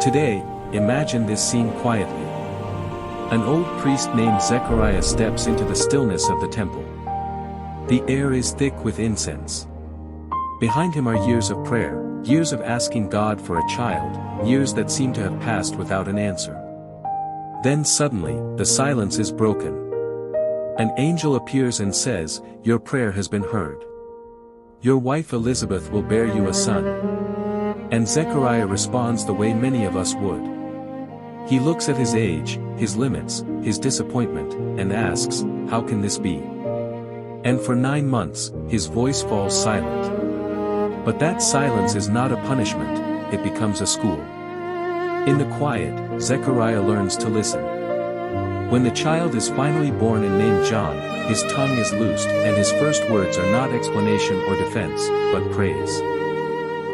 Today, imagine this scene quietly. An old priest named Zechariah steps into the stillness of the temple. The air is thick with incense. Behind him are years of prayer, years of asking God for a child, years that seem to have passed without an answer. Then suddenly, the silence is broken. An angel appears and says, "Your prayer has been heard. Your wife Elizabeth will bear you a son." And Zechariah responds the way many of us would. He looks at his age, his limits, his disappointment, and asks, "How can this be?" And for 9 months, his voice falls silent. But that silence is not a punishment, it becomes a school. In the quiet, Zechariah learns to listen. When the child is finally born and named John, his tongue is loosed and his first words are not explanation or defense, but praise.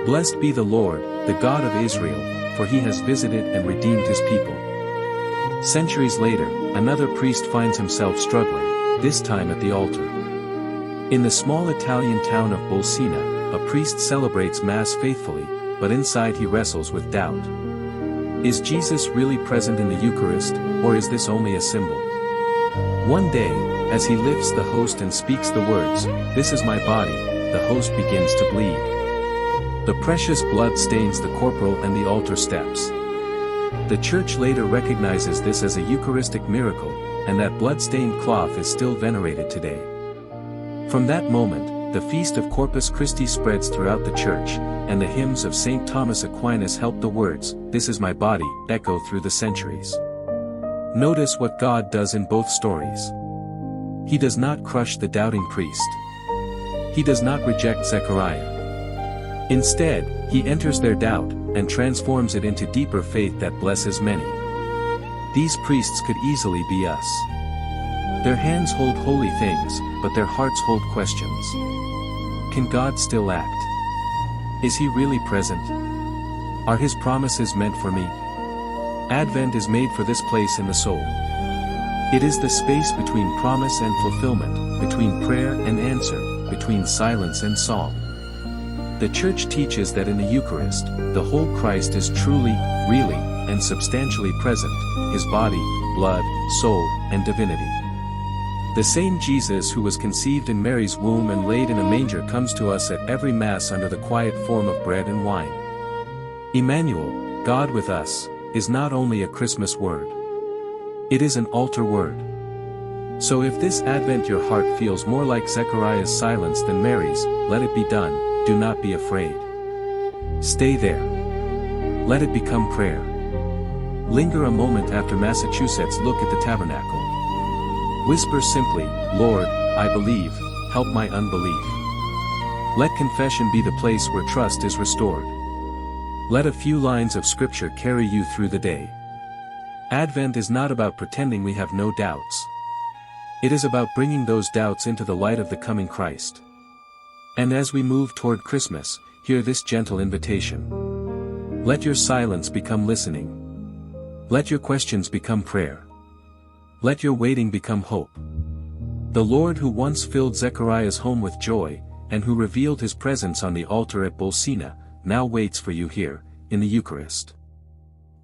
Blessed be the Lord, the God of Israel, for he has visited and redeemed his people. Centuries later, another priest finds himself struggling, this time at the altar. In the small Italian town of Bolsena, a priest celebrates Mass faithfully, but inside he wrestles with doubt. Is Jesus really present in the Eucharist, or is this only a symbol? One day, as he lifts the host and speaks the words, "This is my body," the host begins to bleed. The precious blood stains the corporal and the altar steps. The Church later recognizes this as a Eucharistic miracle, and that blood-stained cloth is still venerated today. From that moment, the feast of Corpus Christi spreads throughout the Church, and the hymns of St. Thomas Aquinas help the words, "This is my body," echo through the centuries. Notice what God does in both stories. He does not crush the doubting priest. He does not reject Zechariah. Instead, he enters their doubt, and transforms it into deeper faith that blesses many. These priests could easily be us. Their hands hold holy things, but their hearts hold questions. Can God still act? Is he really present? Are his promises meant for me? Advent is made for this place in the soul. It is the space between promise and fulfillment, between prayer and answer, between silence and song. The Church teaches that in the Eucharist, the whole Christ is truly, really, and substantially present, his body, blood, soul, and divinity. The same Jesus who was conceived in Mary's womb and laid in a manger comes to us at every Mass under the quiet form of bread and wine. Emmanuel, God with us, is not only a Christmas word. It is an altar word. So if this Advent your heart feels more like Zechariah's silence than Mary's, let it be done, do not be afraid. Stay there. Let it become prayer. Linger a moment after Massachusetts look at the tabernacle. Whisper simply, "Lord, I believe, help my unbelief." Let confession be the place where trust is restored. Let a few lines of scripture carry you through the day. Advent is not about pretending we have no doubts. It is about bringing those doubts into the light of the coming Christ. And as we move toward Christmas, hear this gentle invitation. Let your silence become listening. Let your questions become prayer. Let your waiting become hope. The Lord who once filled Zechariah's home with joy, and who revealed his presence on the altar at Bolsena, now waits for you here, in the Eucharist.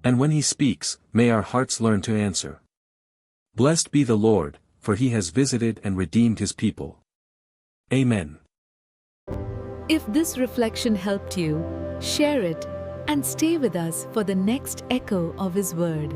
And when he speaks, may our hearts learn to answer. Blessed be the Lord, for he has visited and redeemed his people. Amen. If this reflection helped you, share it and stay with us for the next echo of His Word.